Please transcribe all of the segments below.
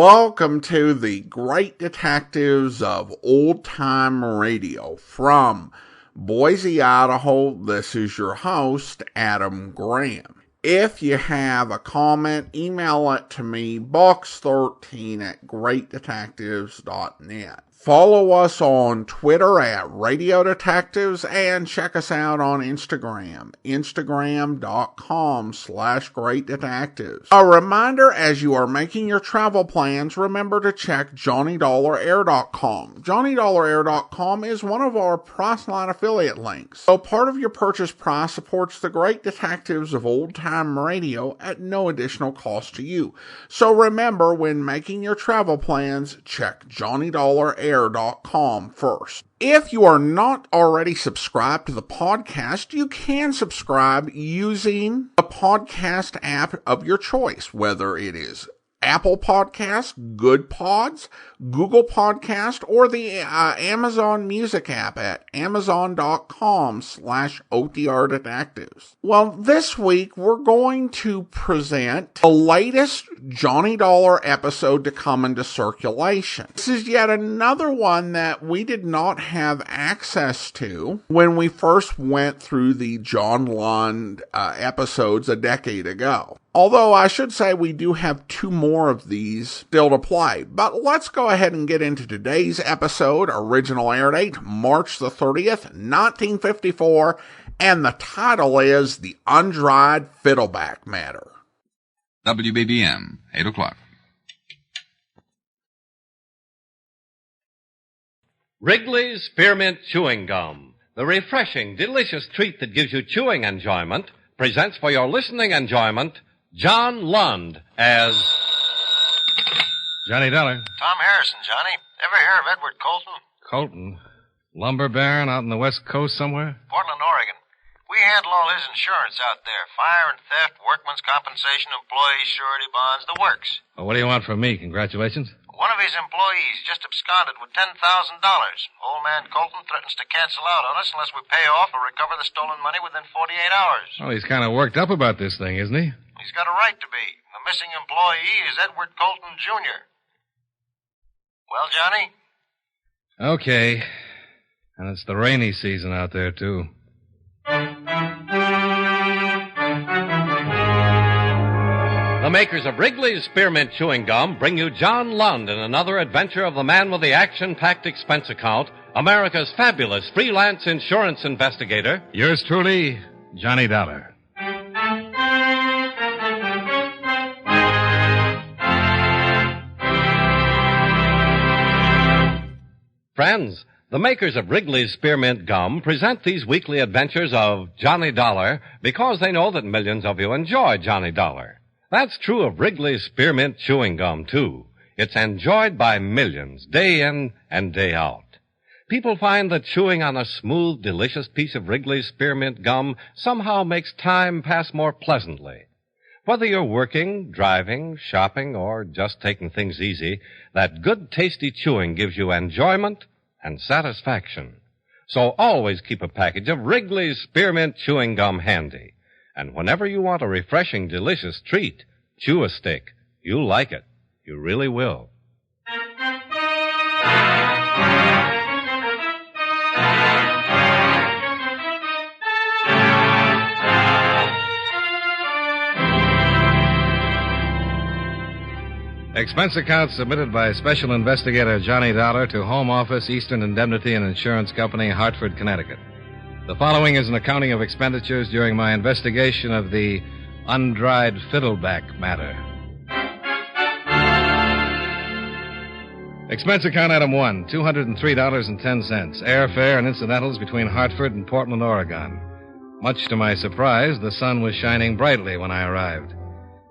Welcome to the Great Detectives of Old Time Radio. From Boise, Idaho, this is your host, Adam Graham. If you have a comment, email it to me, box13@greatdetectives.net. Follow us on Twitter at Radio Detectives and check us out on Instagram, instagram.com/greatdetectives. A reminder, as you are making your travel plans, remember to check JohnnyDollarAir.com. JohnnyDollarAir.com is one of our Priceline affiliate links. So part of your purchase price supports the Great Detectives of Old Time Radio at no additional cost to you. So remember, when making your travel plans, check JohnnyDollarAir.com first. If you are not already subscribed to the podcast, you can subscribe using the podcast app of your choice, whether it is Apple Podcasts, Good Pods, Google Podcast, or the Amazon Music app at amazon.com/OTR Detectives. Well, this week we're going to present the latest Johnny Dollar episode to come into circulation. This is yet another one that we did not have access to when we first went through the John Lund episodes a decade ago. Although I should say we do have two more of these still to play. But let's go ahead and get into today's episode. Original air date, March the 30th, 1954. And the title is The Undried Fiddleback Matter. WBBM, 8 o'clock. Wrigley's Spearmint Chewing Gum, the refreshing, delicious treat that gives you chewing enjoyment, presents for your listening enjoyment John Lund as Johnny Dollar. Tom Harrison, Johnny. Ever hear of Edward Colton? Colton. Lumber baron out on the West Coast somewhere? Portland, Oregon. We handle all his insurance out there. Fire and theft, workman's compensation, employee surety bonds, the works. Well, what do you want from me? Congratulations. One of his employees just absconded with $10,000. Old man Colton threatens to cancel out on us unless we pay off or recover the stolen money within 48 hours. Oh, he's kind of worked up about this thing, isn't he? He's got a right to be. The missing employee is Edward Colton, Jr. Well, Johnny? Okay. And it's the rainy season out there, too. the makers of Wrigley's Spearmint Chewing Gum bring you John Lund in another adventure of the man with the action-packed expense account, America's fabulous freelance insurance investigator. Yours truly, Johnny Dollar. Friends, the makers of Wrigley's Spearmint Gum present these weekly adventures of Johnny Dollar because they know that millions of you enjoy Johnny Dollar. That's true of Wrigley's Spearmint Chewing Gum, too. It's enjoyed by millions, day in and day out. People find that chewing on a smooth, delicious piece of Wrigley's Spearmint Gum somehow makes time pass more pleasantly. Whether you're working, driving, shopping, or just taking things easy, that good, tasty chewing gives you enjoyment and satisfaction. So always keep a package of Wrigley's Spearmint Chewing Gum handy. And whenever you want a refreshing, delicious treat, chew a stick. You'll like it. You really will. Expense account submitted by Special Investigator Johnny Dollar to Home Office, Eastern Indemnity and Insurance Company, Hartford, Connecticut. The following is an accounting of expenditures during my investigation of the Undried Fiddleback matter. Expense account item 1, $203.10. Airfare and incidentals between Hartford and Portland, Oregon. Much to my surprise, the sun was shining brightly when I arrived.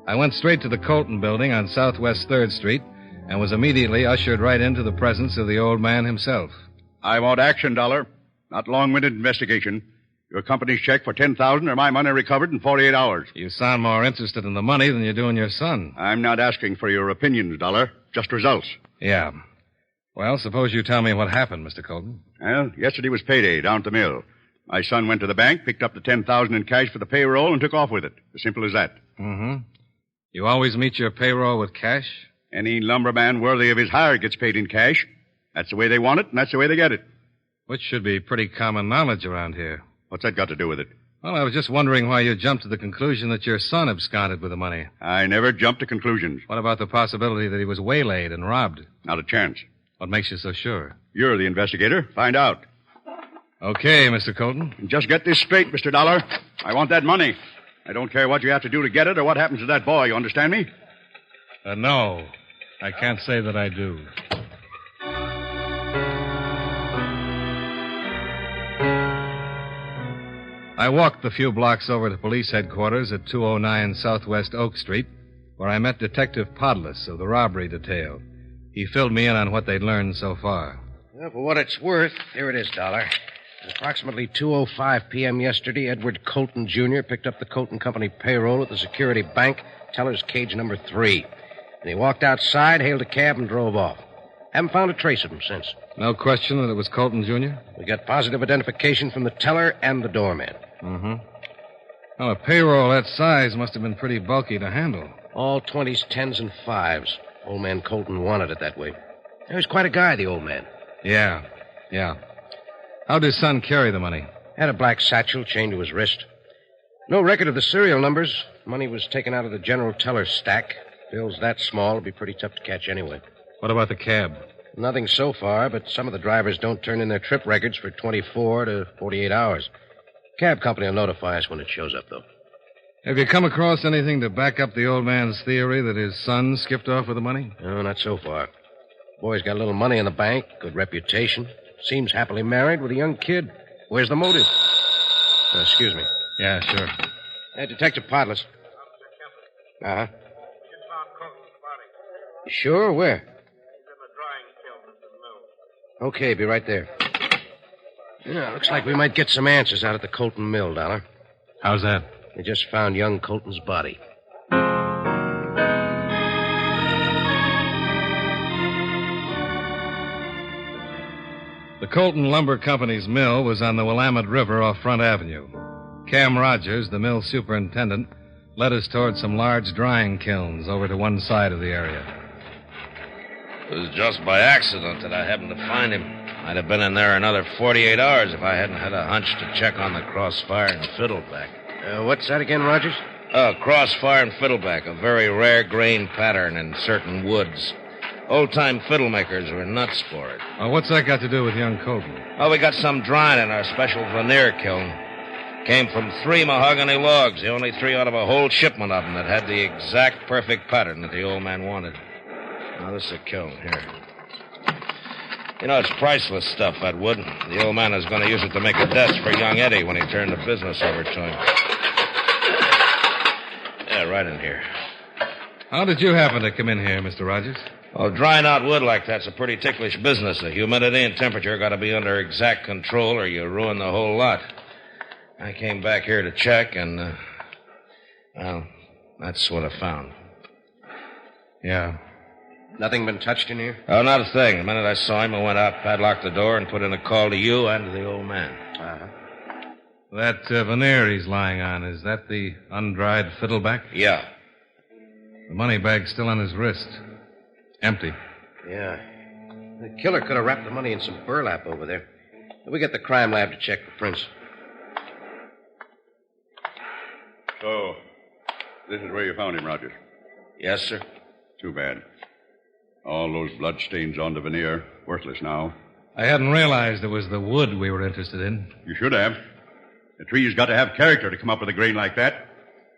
I went straight to the Colton building on Southwest 3rd Street and was immediately ushered right into the presence of the old man himself. I want action, Dollar. Not long-winded investigation. Your company's check for $10,000 or my money recovered in 48 hours. You sound more interested in the money than you do in your son. I'm not asking for your opinions, Dollar. Just results. Yeah. Well, suppose you tell me what happened, Mr. Colton. Well, yesterday was payday down at the mill. My son went to the bank, picked up the $10,000 in cash for the payroll, and took off with it. As simple as that. Mm-hmm. You always meet your payroll with cash? Any lumberman worthy of his hire gets paid in cash. That's the way they want it, and that's the way they get it. Which should be pretty common knowledge around here. What's that got to do with it? Well, I was just wondering why you jumped to the conclusion that your son absconded with the money. I never jump to conclusions. What about the possibility that he was waylaid and robbed? Not a chance. What makes you so sure? You're the investigator. Find out. Okay, Mr. Colton. And just get this straight, Mr. Dollar. I want that money. I don't care what you have to do to get it or what happens to that boy. You understand me? No. I can't say that I do. I walked the few blocks over to police headquarters at 209 Southwest Oak Street, where I met Detective Podless of the robbery detail. He filled me in on what they'd learned so far. Well, for what it's worth, here it is, Dollar. At approximately 2:05 p.m. yesterday, Edward Colton, Jr. picked up the Colton Company payroll at the Security Bank, teller's cage number 3. And he walked outside, hailed a cab, and drove off. Haven't found a trace of him since. No question that it was Colton, Jr.? We got positive identification from the teller and the doorman. Mm-hmm. Well, a payroll that size must have been pretty bulky to handle. All 20s, 10s, and 5s. Old man Colton wanted it that way. He was quite a guy, the old man. Yeah. How'd his son carry the money? Had a black satchel chained to his wrist. No record of the serial numbers. Money was taken out of the general teller's stack. Bills that small would be pretty tough to catch anyway. What about the cab? Nothing so far, but some of the drivers don't turn in their trip records for 24 to 48 hours. Cab company will notify us when it shows up, though. Have you come across anything to back up the old man's theory that his son skipped off with the money? No, not so far. Boy's got a little money in the bank, good reputation. Seems happily married with a young kid. Where's the motive? Excuse me. Yeah, sure. Hey, Detective Podless. Uh-huh. Sure, where? Okay, be right there. Yeah, looks like we might get some answers out at the Colton Mill, Dollar. How's that? They just found young Colton's body. The Colton Lumber Company's mill was on the Willamette River off Front Avenue. Cam Rogers, the mill superintendent, led us toward some large drying kilns over to one side of the area. It was just by accident that I happened to find him. I'd have been in there another 48 hours if I hadn't had a hunch to check on the crossfire and fiddleback. What's that again, Rogers? Crossfire and fiddleback, a very rare grain pattern in certain woods. Old-time fiddle makers were nuts for it. What's that got to do with young Colton? Oh, we got some drying in our special veneer kiln. Came from 3 mahogany logs, the only 3 out of a whole shipment of them that had the exact perfect pattern that the old man wanted. Now, this is a kiln here. You know, it's priceless stuff, that wood. The old man is going to use it to make a desk for young Eddie when he turned the business over to him. Yeah, right in here. How did you happen to come in here, Mr. Rogers? Well, drying out wood like that's a pretty ticklish business. The humidity and temperature got to be under exact control or you ruin the whole lot. I came back here to check and, well, that's what I found. Yeah. Nothing been touched in here? Oh, not a thing. The minute I saw him, I went out, padlocked the door, and put in a call to you and to the old man. Uh-huh. That veneer he's lying on, is that the undried fiddleback? Yeah. The money bag's still on his wrist. Empty. Yeah. The killer could have wrapped the money in some burlap over there. We get the crime lab to check for prints. So, this is where you found him, Rogers. Yes, sir. Too bad. All those bloodstains on the veneer, worthless now. I hadn't realized it was the wood we were interested in. You should have. The tree's got to have character to come up with a grain like that.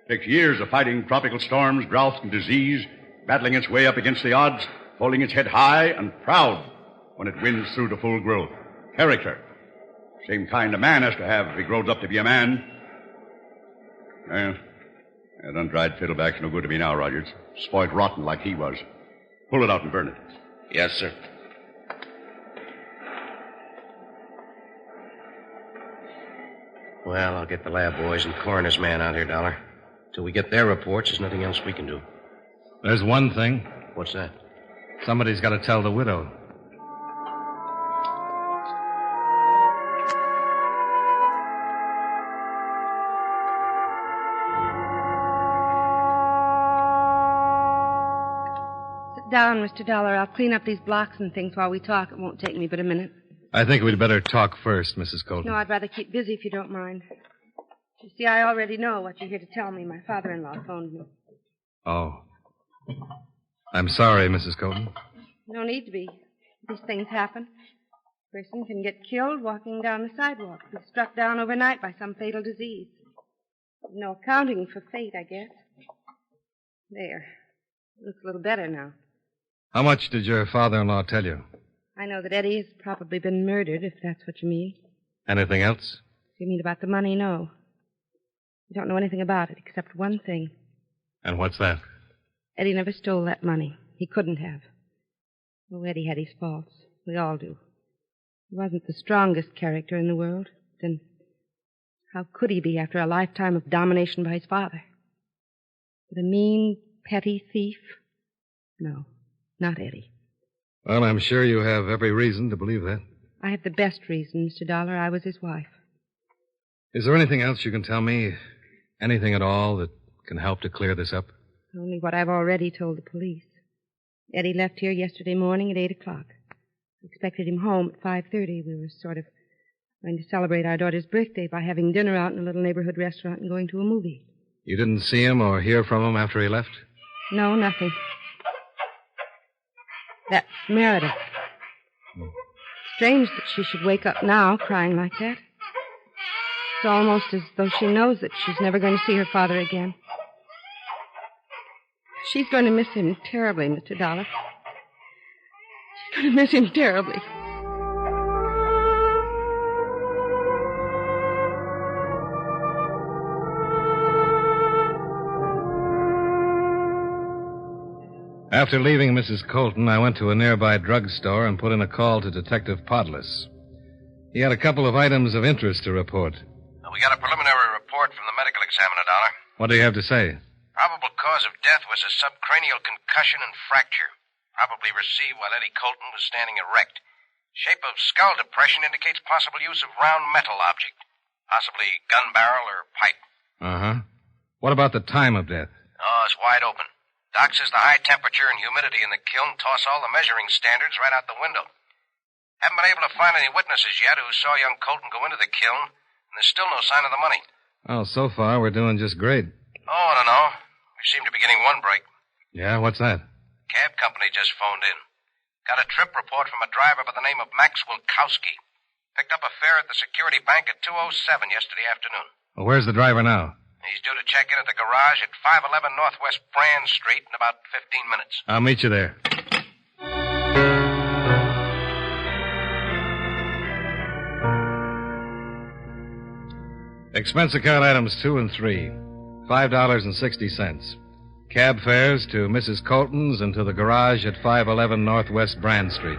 Takes years of fighting tropical storms, drought, and disease, battling its way up against the odds, holding its head high and proud when it wins through to full growth. Character. Same kind a man has to have if he grows up to be a man. Well, that undried fiddleback's no good to me now, Rogers. Spoiled rotten like he was. Pull it out and burn it. Yes, sir. Well, I'll get the lab boys and coroner's man out here, Dollar. Till we get their reports, there's nothing else we can do. There's one thing. What's that? Somebody's got to tell the widow. down, Mr. Dollar. I'll clean up these blocks and things while we talk. It won't take me but a minute. I think we'd better talk first, Mrs. Colton. No, I'd rather keep busy if you don't mind. You see, I already know what you're here to tell me. My father-in-law phoned me. Oh. I'm sorry, Mrs. Colton. No need to be. These things happen. A person can get killed walking down the sidewalk, be struck down overnight by some fatal disease. No accounting for fate, I guess. There. Looks a little better now. How much did your father-in-law tell you? I know that Eddie has probably been murdered, if that's what you mean. Anything else? You mean about the money? No. I don't know anything about it, except one thing. And what's that? Eddie never stole that money. He couldn't have. Oh, Eddie had his faults. We all do. He wasn't the strongest character in the world. Then how could he be after a lifetime of domination by his father? But a mean, petty thief? No, not Eddie. Well, I'm sure you have every reason to believe that. I have the best reason, Mr. Dollar. I was his wife. Is there anything else you can tell me? Anything at all that can help to clear this up? Only what I've already told the police. Eddie left here yesterday morning at 8 o'clock. We expected him home at 5:30. We were sort of going to celebrate our daughter's birthday by having dinner out in a little neighborhood restaurant and going to a movie. You didn't see him or hear from him after he left? No, nothing. That's Meredith. Strange that she should wake up now crying like that. It's almost as though she knows that she's never going to see her father again. She's going to miss him terribly, Mr. Dollar. She's going to miss him terribly. After leaving Mrs. Colton, I went to a nearby drugstore and put in a call to Detective Podless. He had a couple of items of interest to report. We got a preliminary report from the medical examiner, Dollar. What do you have to say? Probable cause of death was a subcranial concussion and fracture. Probably received while Eddie Colton was standing erect. Shape of skull depression indicates possible use of round metal object. Possibly gun barrel or pipe. Uh-huh. What about the time of death? Oh, it's wide open. Doc says the high temperature and humidity in the kiln toss all the measuring standards right out the window. Haven't been able to find any witnesses yet who saw young Colton go into the kiln, and there's still no sign of the money. Well, so far, we're doing just great. Oh, I don't know. We seem to be getting one break. Yeah, what's that? Cab company just phoned in. Got a trip report from a driver by the name of Max Wilkowski. Picked up a fare at the Security Bank at 2:07 yesterday afternoon. Well, where's the driver now? He's due to check in at the garage at 511 Northwest Brand Street in about 15 minutes. I'll meet you there. Expense account items 2 and 3. $5.60. Cab fares to Mrs. Colton's and to the garage at 511 Northwest Brand Street.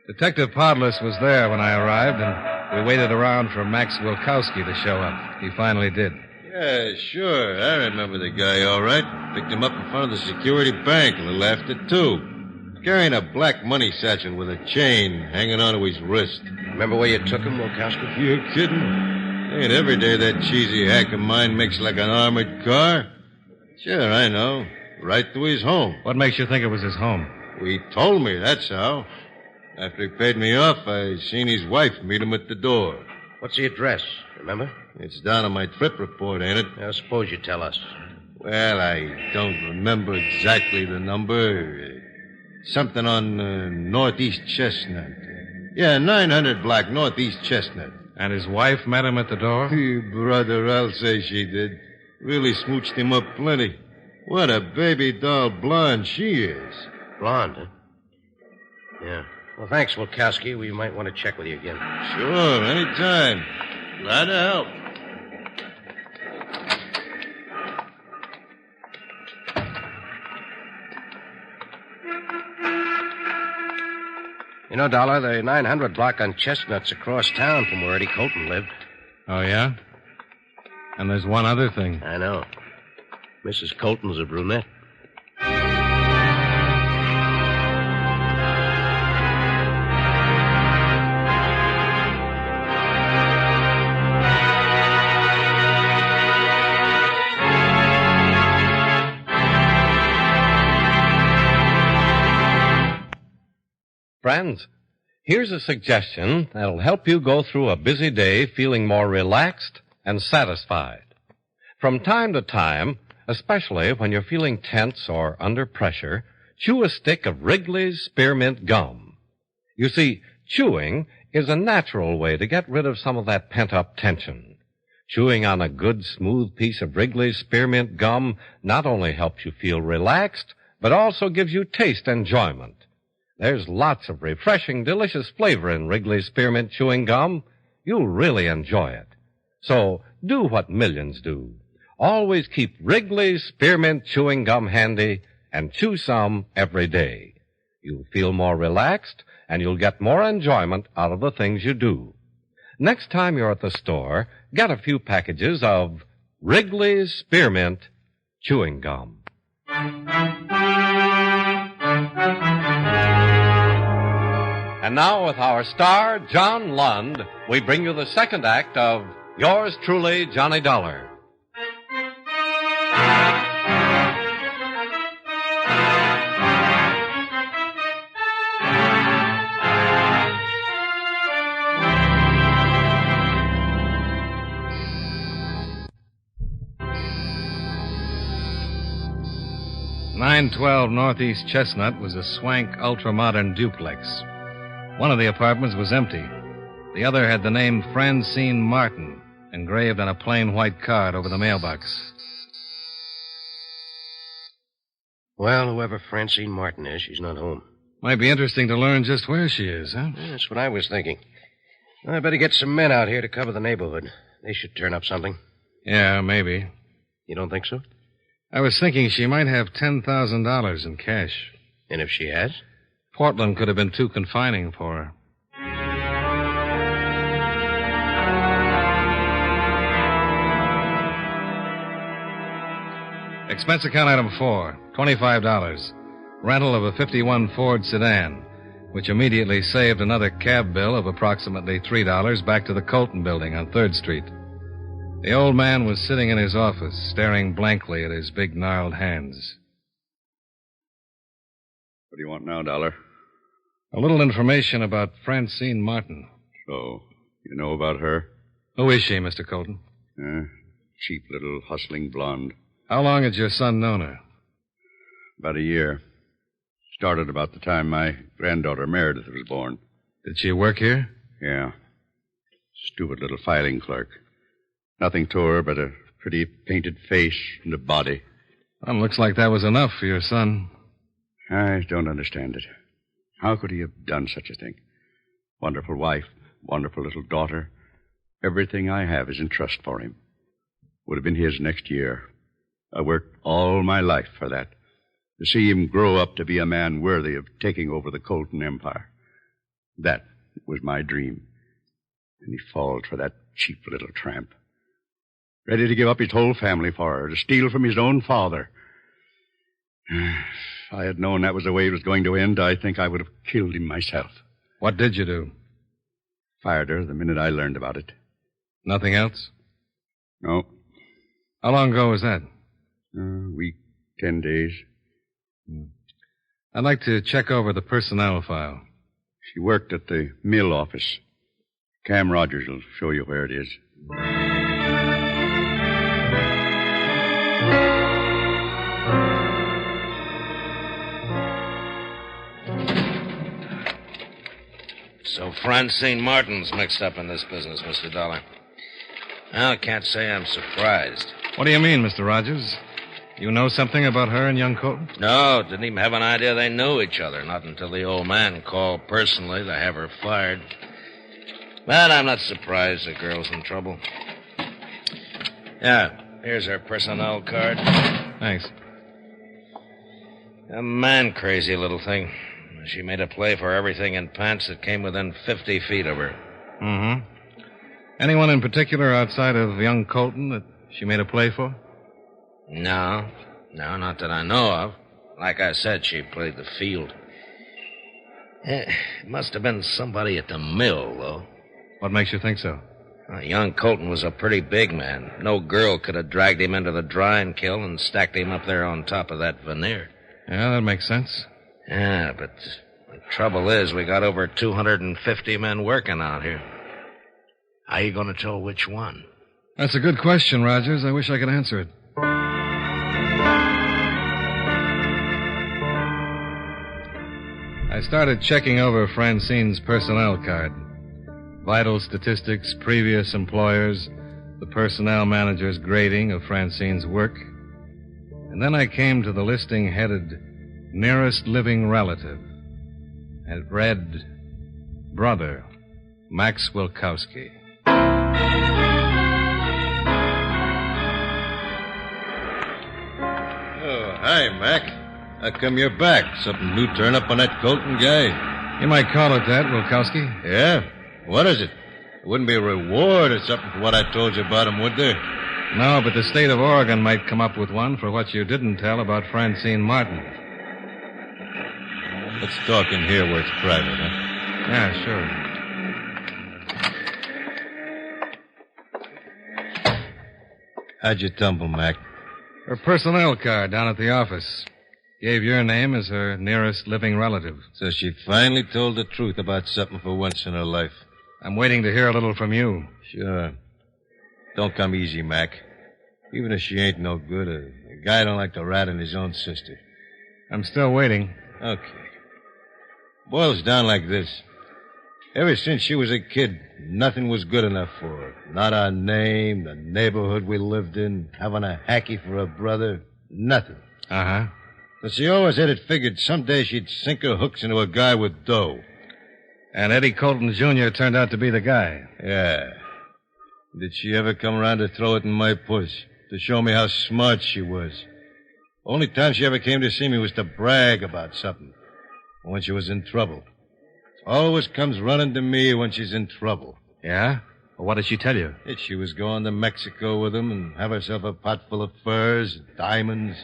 Detective Podless was there when I arrived, and we waited around for Max Wilkowski to show up. He finally did. Yeah, sure. I remember the guy all right. Picked him up in front of the Security Bank a little after 2. Carrying a black money satchel with a chain hanging onto his wrist. Remember where you took him, Wilkowski? You kidding? Ain't every day that cheesy hack of mine makes like an armored car. Sure, I know. Right to his home. What makes you think it was his home? He told me, that's how. After he paid me off, I seen his wife meet him at the door. What's the address, remember? It's down on my trip report, ain't it? I suppose you tell us. Well, I don't remember exactly the number. Something on Northeast Chestnut. Yeah, 900 block Northeast Chestnut. And his wife met him at the door? Brother, I'll say she did. Really smooched him up plenty. What a baby doll blonde she is. Blonde, huh? Yeah. Well, thanks, Wilkowski. We might want to check with you again. Sure, anytime. Glad to help. You know, Dollar, the 900 block on Chestnut's across town from where Eddie Colton lived. Oh, yeah? And there's one other thing. I know. Mrs. Colton's a brunette. Friends, here's a suggestion that'll help you go through a busy day feeling more relaxed and satisfied. From time to time, especially when you're feeling tense or under pressure, chew a stick of Wrigley's Spearmint Gum. You see, chewing is a natural way to get rid of some of that pent-up tension. Chewing on a good, smooth piece of Wrigley's Spearmint Gum not only helps you feel relaxed, but also gives you taste enjoyment. There's lots of refreshing, delicious flavor in Wrigley's Spearmint Chewing Gum. You'll really enjoy it. So do what millions do. Always keep Wrigley's Spearmint Chewing Gum handy and chew some every day. You'll feel more relaxed and you'll get more enjoyment out of the things you do. Next time you're at the store, get a few packages of Wrigley's Spearmint Chewing Gum. And now with our star, John Lund, we bring you the second act of Yours Truly, Johnny Dollar. .912 Northeast Chestnut was a swank, ultra-modern duplex. One of the apartments was empty. The other had the name Francine Martin engraved on a plain white card over the mailbox. Well, whoever Francine Martin is, she's not home. Might be interesting to learn just where she is, huh? Yeah, that's what I was thinking. I better get some men out here to cover the neighborhood. They should turn up something. Yeah, maybe. You don't think so? I was thinking she might have $10,000 in cash. And if she has? Portland could have been too confining for her. Expense account item 4, $25. Rental of a 51 Ford sedan, which immediately saved another cab bill of approximately $3 back to the Colton building on 3rd Street. The old man was sitting in his office, staring blankly at his big gnarled hands. What do you want now, Dollar? A little information about Francine Martin. So, you know about her? Who is she, Mr. Colton? Cheap little hustling blonde. How long had your son known her? About a year. Started about the time my granddaughter Meredith was born. Did she work here? Yeah. Stupid little filing clerk. Nothing to her but a pretty painted face and a body. Well, looks like that was enough for your son. I don't understand it. How could he have done such a thing? Wonderful wife, wonderful little daughter. Everything I have is in trust for him. Would have been his next year. I worked all my life for that. To see him grow up to be a man worthy of taking over the Colton Empire. That was my dream. And he falls for that cheap little tramp. Ready to give up his whole family for her, to steal from his own father. If I had known that was the way it was going to end, I think I would have killed him myself. What did you do? Fired her the minute I learned about it. Nothing else? No. How long ago was that? A week, 10 days. I'd like to check over the personnel file. She worked at the mill office. Cam Rogers will show you where it is. So Francine Martin's mixed up in this business, Mr. Dollar. Well, I can't say I'm surprised. What do you mean, Mr. Rogers? You know something about her and young Colton? No, didn't even have an idea they knew each other, not until the old man called personally to have her fired. But I'm not surprised the girl's in trouble. Yeah, here's her personnel card. Thanks. A man-crazy little thing. She made a play for everything in pants that came within 50 feet of her. Mm-hmm. Anyone in particular outside of young Colton that she made a play for? No, not that I know of. Like I said, she played the field. It must have been somebody at the mill, though. What makes you think so? Young Colton was a pretty big man. No girl could have dragged him into the drying kiln and stacked him up there on top of that veneer. Yeah, that makes sense. Yeah, but The trouble is, we got over 250 men working out here. How you going to tell which one? That's a good question, Rogers. I wish I could answer it. I started checking over Francine's personnel card. Vital statistics, previous employers, the personnel manager's grading of Francine's work. And then I came to the listing headed Nearest Living Relative. It read, Brother, Max Wilkowski. Oh, hi, Mac. How come you're back? Something new turn up on that Colton guy? You might call it that, Wilkowski. Yeah? What is it? It wouldn't be a reward or something for what I told you about him, would there? No, but the state of Oregon might come up with one for what you didn't tell about Francine Martin. Let's talk in here where it's private, huh? Yeah, sure. How'd you tumble, Mac? Her personnel card down at the office gave your name as her nearest living relative. So she finally told the truth about something for once in her life. I'm waiting to hear a little from you. Sure. Don't come easy, Mac. Even if she ain't no good, a guy don't like to rat on his own sister. I'm still waiting. Okay. Boils down like this. Ever since she was a kid, nothing was good enough for her. Not our name, the neighborhood we lived in, having a hacky for a brother. Nothing. Uh-huh. But she always had it figured someday she'd sink her hooks into a guy with dough. And Eddie Colton Jr. turned out to be the guy. Yeah. Did she ever come around to throw it in my push? To show me how smart she was? Only time she ever came to see me was to brag about something. When she was in trouble. Always comes running to me when she's in trouble. Yeah? Well, what did she tell you? That she was going to Mexico with him and have herself a pot full of furs and diamonds.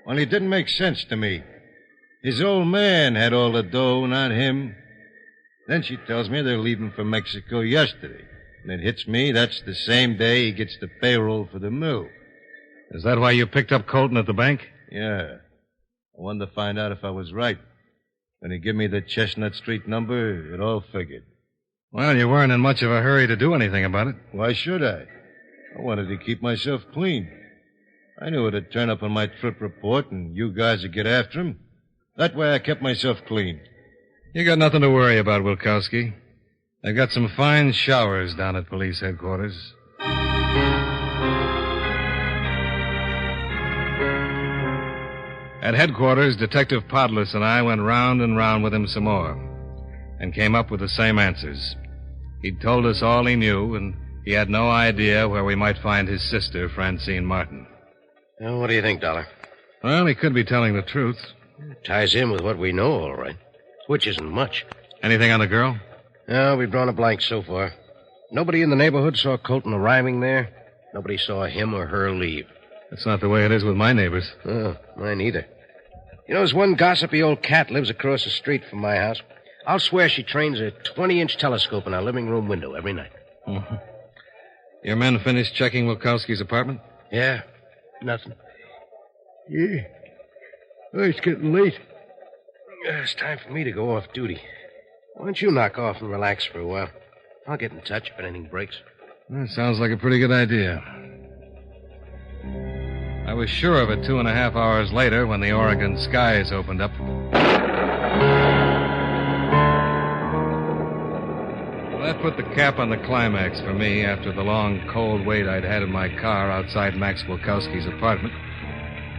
Only it didn't make sense to me. His old man had all the dough, not him. Then she tells me they're leaving for Mexico yesterday. And it hits me that's the same day he gets the payroll for the mill. Is that why you picked up Colton at the bank? Yeah. I wanted to find out if I was right. When he gave me the Chestnut Street number, it all figured. Well, you weren't in much of a hurry to do anything about it. Why should I? I wanted to keep myself clean. I knew it'd turn up on my trip report and you guys would get after him. That way I kept myself clean. You got nothing to worry about, Wilkowski. They've got some fine showers down at police headquarters. At headquarters, Detective Podless and I went round and round with him some more and came up with the same answers. He'd told us all he knew, and he had no idea where we might find his sister, Francine Martin. Well, what do you think, Dollar? Well, he could be telling the truth. It ties in with what we know, all right. Which isn't much. Anything on the girl? No, we've drawn a blank so far. Nobody in the neighborhood saw Colton arriving there. Nobody saw him or her leave. That's not the way it is with my neighbors. Oh, mine either. You know, there's one gossipy old cat lives across the street from my house. I'll swear she trains a 20-inch telescope in our living room window every night. Mm-hmm. Your men finished checking Wilkowski's apartment? Yeah, nothing. Yeah. Oh, it's getting late. It's time for me to go off duty. Why don't you knock off and relax for a while? I'll get in touch if anything breaks. That sounds like a pretty good idea. I was sure of it 2.5 hours later when the Oregon skies opened up. Well, that put the cap on the climax for me after the long, cold wait I'd had in my car outside Max Wilkowski's apartment.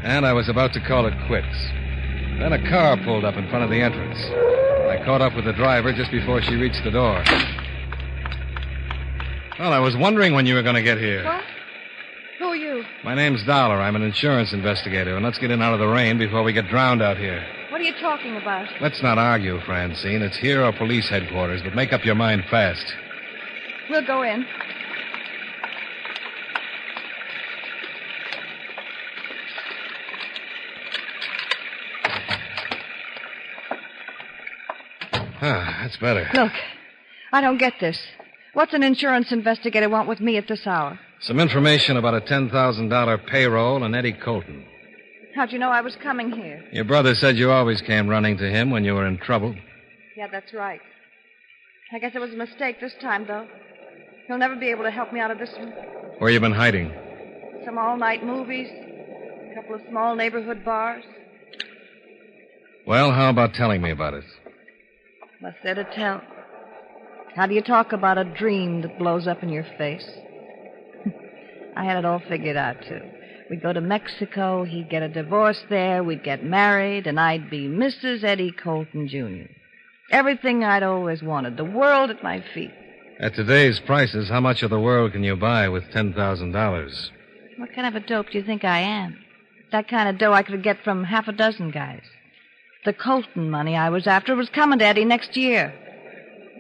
And I was about to call it quits. Then a car pulled up in front of the entrance. I caught up with the driver just before she reached the door. Well, I was wondering when you were going to get here. What? Who are you? My name's Dollar. I'm an insurance investigator, and let's get in out of the rain before we get drowned out here. What are you talking about? Let's not argue, Francine. It's here or police headquarters, but make up your mind fast. We'll go in. Ah, that's better. Look, I don't get this. What's an insurance investigator want with me at this hour? Some information about a $10,000 payroll and Eddie Colton. How'd you know I was coming here? Your brother said you always came running to him when you were in trouble. Yeah, that's right. I guess it was a mistake this time, though. He'll never be able to help me out of this one. Where you been hiding? Some all-night movies, a couple of small neighborhood bars. Well, how about telling me about it? What's there to tell? How do you talk about a dream that blows up in your face? I had it all figured out, too. We'd go to Mexico, he'd get a divorce there, we'd get married, and I'd be Mrs. Eddie Colton, Jr. Everything I'd always wanted, the world at my feet. At today's prices, how much of the world can you buy with $10,000? What kind of a dope do you think I am? That kind of dough I could get from half a dozen guys. The Colton money I was after was coming to Eddie next year.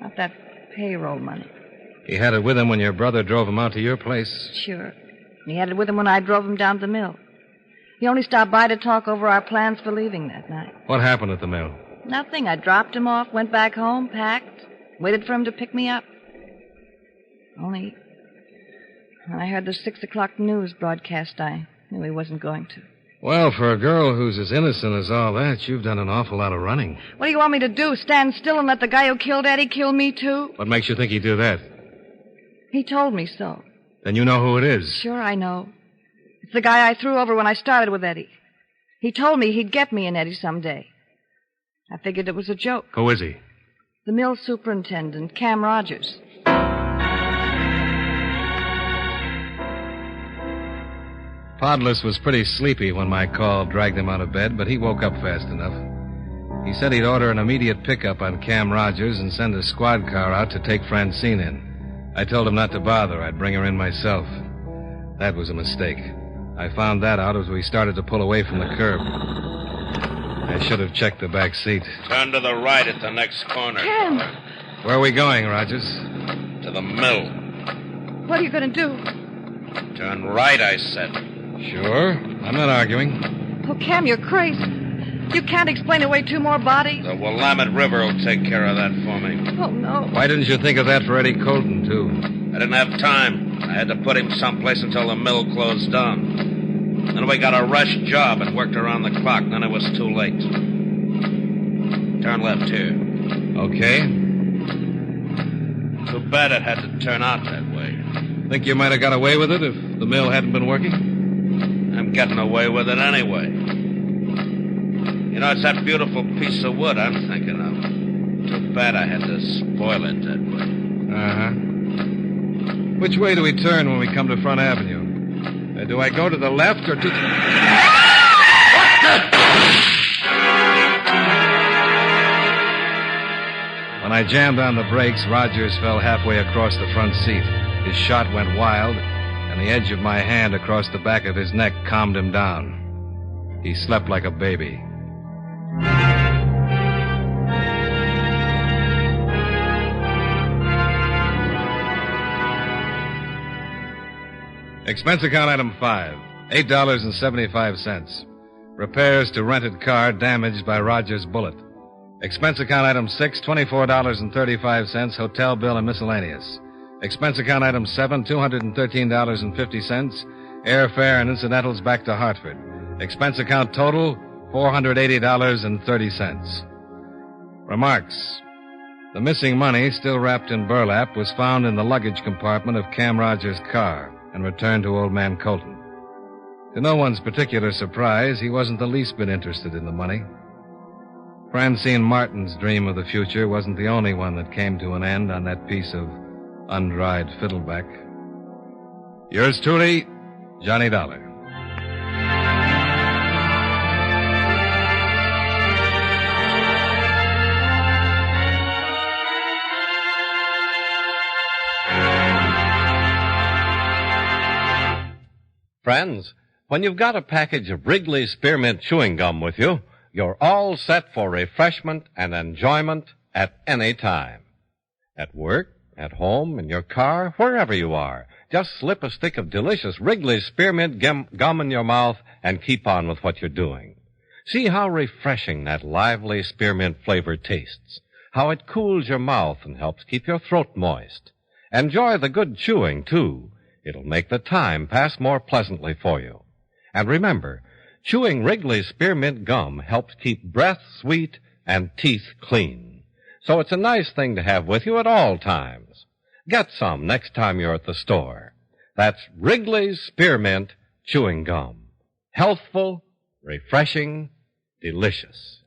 Not that payroll money. He had it with him when your brother drove him out to your place. Sure. And he had it with him when I drove him down to the mill. He only stopped by to talk over our plans for leaving that night. What happened at the mill? Nothing. I dropped him off, went back home, packed, waited for him to pick me up. Only when I heard the 6 o'clock news broadcast, I knew he wasn't going to. Well, for a girl who's as innocent as all that, you've done an awful lot of running. What do you want me to do, stand still and let the guy who killed Eddie kill me, too? What makes you think he'd do that? He told me so. Then you know who it is. Sure, I know. It's the guy I threw over when I started with Eddie. He told me he'd get me and Eddie someday. I figured it was a joke. Who is he? The mill superintendent, Cam Rogers. Podless was pretty sleepy when my call dragged him out of bed, but he woke up fast enough. He said he'd order an immediate pickup on Cam Rogers and send a squad car out to take Francine in. I told him not to bother. I'd bring her in myself. That was a mistake. I found that out as we started to pull away from the curb. I should have checked the back seat. Turn to the right at the next corner. Cam! Where are we going, Rogers? To the mill. What are you going to do? Turn right, I said. Sure. I'm not arguing. Oh, Cam, you're crazy. You can't explain away 2 more bodies. The Willamette River will take care of that for me. Oh, no. Why didn't you think of that for Eddie Colton, too? I didn't have time. I had to put him someplace until the mill closed down. Then we got a rush job and worked around the clock. Then it was too late. Turn left here. Okay. Too bad it had to turn out that way. Think you might have got away with it if the mill hadn't been working? I'm getting away with it anyway. You know, it's that beautiful piece of wood I'm thinking of. Too bad I had to spoil it that way. Uh-huh. Which way do we turn when we come to Front Avenue? Do I go to the left or to... When I jammed on the brakes, Rogers fell halfway across the front seat. His shot went wild, and the edge of my hand across the back of his neck calmed him down. He slept like a baby. Expense account item 5, $8.75. Repairs to rented car damaged by Rogers' bullet. Expense account item 6, $24.35, hotel bill and miscellaneous. Expense account item 7, $213.50, airfare and incidentals back to Hartford. Expense account total, $480.30. Remarks. The missing money, still wrapped in burlap, was found in the luggage compartment of Cam Rogers' car and returned to Old Man Colton. To no one's particular surprise, he wasn't the least bit interested in the money. Francine Martin's dream of the future wasn't the only one that came to an end on that piece of undried fiddleback. Yours truly, Johnny Dollar. Friends, when you've got a package of Wrigley's Spearmint Chewing Gum with you, you're all set for refreshment and enjoyment at any time. At work, at home, in your car, wherever you are, just slip a stick of delicious Wrigley's Spearmint gum in your mouth and keep on with what you're doing. See how refreshing that lively spearmint flavor tastes, how it cools your mouth and helps keep your throat moist. Enjoy the good chewing, too. It'll make the time pass more pleasantly for you. And remember, Chewing Wrigley's Spearmint Gum helps keep breath sweet and teeth clean. So it's a nice thing to have with you at all times. Get some next time you're at the store. That's Wrigley's Spearmint Chewing Gum. Healthful, refreshing, delicious.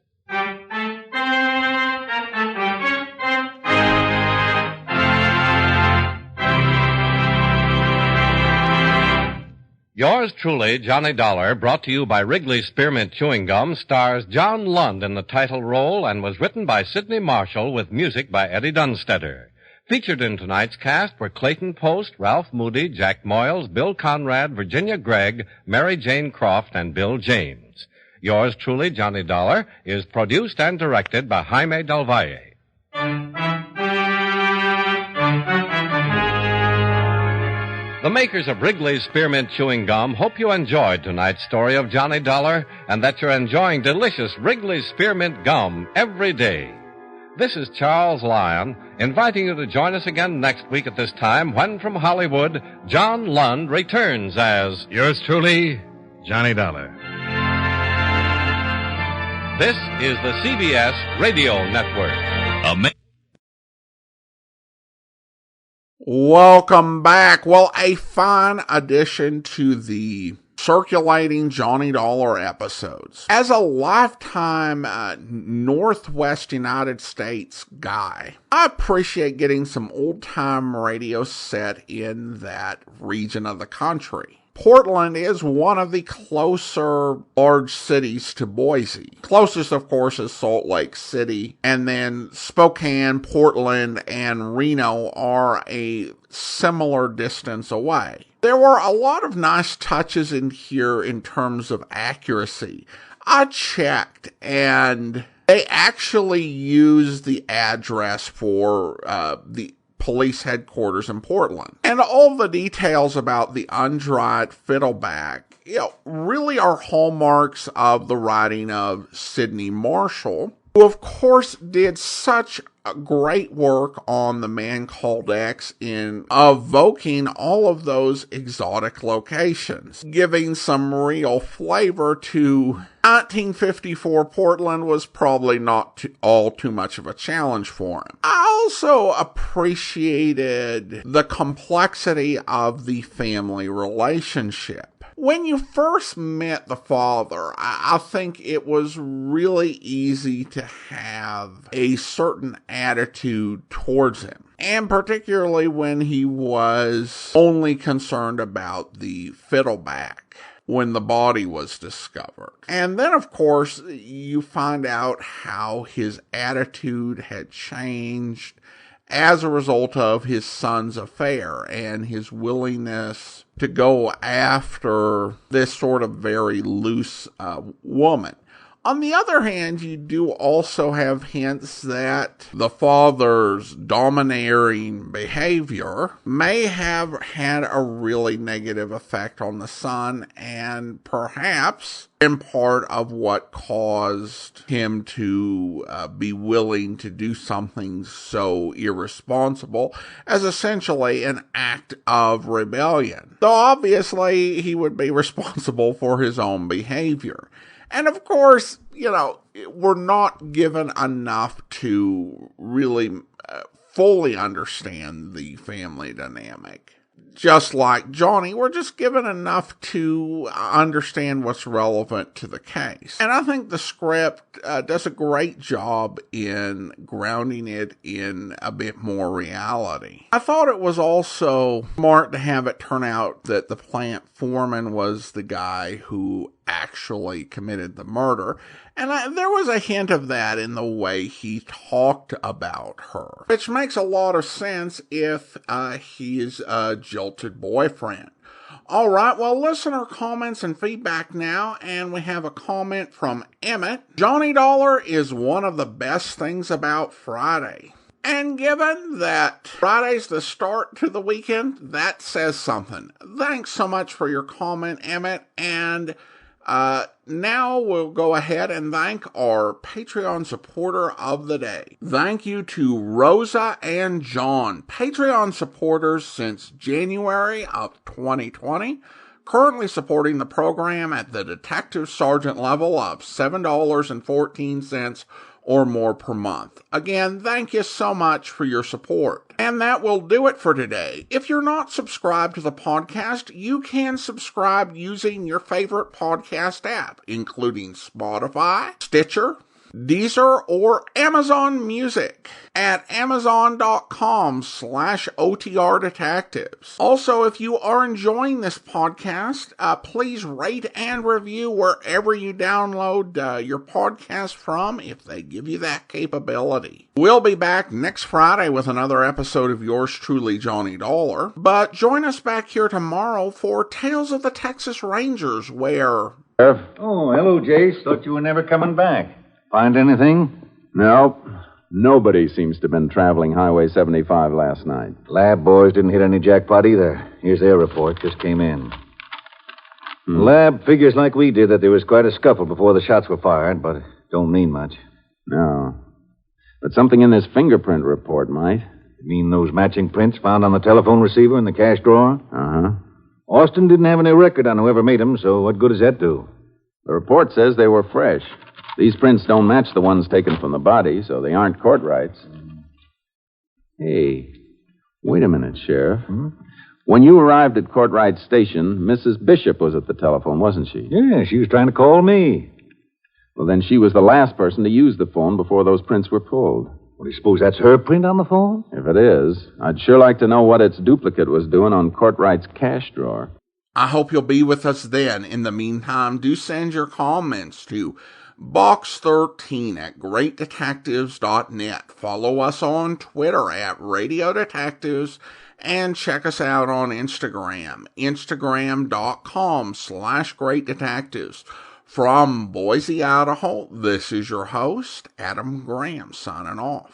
Yours truly, Johnny Dollar, brought to you by Wrigley's Spearmint Chewing Gum, stars John Lund in the title role and was written by Sidney Marshall with music by Eddie Dunstetter. Featured in tonight's cast were Clayton Post, Ralph Moody, Jack Moyles, Bill Conrad, Virginia Gregg, Mary Jane Croft, and Bill James. Yours truly, Johnny Dollar, is produced and directed by Jaime Del Valle. The makers of Wrigley's Spearmint Chewing Gum hope you enjoyed tonight's story of Johnny Dollar and that you're enjoying delicious Wrigley's Spearmint Gum every day. This is Charles Lyon, inviting you to join us again next week at this time when, from Hollywood, John Lund returns as... Yours truly, Johnny Dollar. This is the CBS Radio Network. Welcome back. Well, a fine addition to the circulating Johnny Dollar episodes. As a lifetime Northwest United States guy, I appreciate getting some old-time radio set in that region of the country. Portland is one of the closer large cities to Boise. Closest, of course, is Salt Lake City, and then Spokane, Portland, and Reno are a similar distance away. There were a lot of nice touches in here in terms of accuracy. I checked, and they actually used the address for the police headquarters in Portland. And all the details about the Undried Fiddleback, really are hallmarks of the writing of Sidney Marshall, who of course did such great work on The Man Called X in evoking all of those exotic locations, giving some real flavor to 1954 Portland was probably not all too much of a challenge for him. I also appreciated the complexity of the family relationship. When you first met the father, I think it was really easy to have a certain attitude towards him. And particularly when he was only concerned about the fiddleback when the body was discovered. And then, of course, you find out how his attitude had changed as a result of his son's affair and his willingness to go after this sort of very loose woman. On the other hand, you do also have hints that the father's domineering behavior may have had a really negative effect on the son, and perhaps in part of what caused him to be willing to do something so irresponsible as essentially an act of rebellion. Though obviously he would be responsible for his own behavior. And of course, we're not given enough to really fully understand the family dynamic. Just like Johnny, we're just given enough to understand what's relevant to the case. And I think the script does a great job in grounding it in a bit more reality. I thought it was also smart to have it turn out that the plant foreman was the guy who actually committed the murder. And there was a hint of that in the way he talked about her, which makes a lot of sense if he's a jilted boyfriend. All right, well, listener comments and feedback now, and we have a comment from Emmett. Johnny Dollar is one of the best things about Friday. And given that Friday's the start to the weekend, that says something. Thanks so much for your comment, Emmett, and now we'll go ahead and thank our Patreon supporter of the day. Thank you to Rosa and John, Patreon supporters since January of 2020. currently supporting the program at the detective sergeant level of $7.14 or more per month. Again, thank you so much for your support. And that will do it for today. If you're not subscribed to the podcast, you can subscribe using your favorite podcast app, including Spotify, Stitcher, Deezer, or Amazon Music at amazon.com/OTR Detectives. Also, if you are enjoying this podcast, please rate and review wherever you download your podcast from, if they give you that capability. We'll be back next Friday with another episode of yours truly, Johnny Dollar. But join us back here tomorrow for Tales of the Texas Rangers, where... Oh, hello, Jace. Thought you were never coming back. Find anything? Nope. Nobody seems to have been traveling Highway 75 last night. Lab boys didn't hit any jackpot either. Here's their report. Just came in. The lab figures like we did that there was quite a scuffle before the shots were fired, but it don't mean much. No. But something in this fingerprint report might. You mean those matching prints found on the telephone receiver in the cash drawer? Uh-huh. Austin didn't have any record on whoever made them, so what good does that do? The report says they were fresh. These prints don't match the ones taken from the body, so they aren't Courtwright's. Hey, wait a minute, Sheriff. When you arrived at Courtwright's station, Mrs. Bishop was at the telephone, wasn't she? Yeah, she was trying to call me. Well, then she was the last person to use the phone before those prints were pulled. Well, do you suppose that's her print on the phone? If it is, I'd sure like to know what its duplicate was doing on Courtwright's cash drawer. I hope you'll be with us then. In the meantime, do send your comments to box13@greatdetectives.net. Follow us on Twitter at Radio Detectives and check us out on Instagram, instagram.com/greatdetectives. From Boise, Idaho, this is your host, Adam Graham, signing off.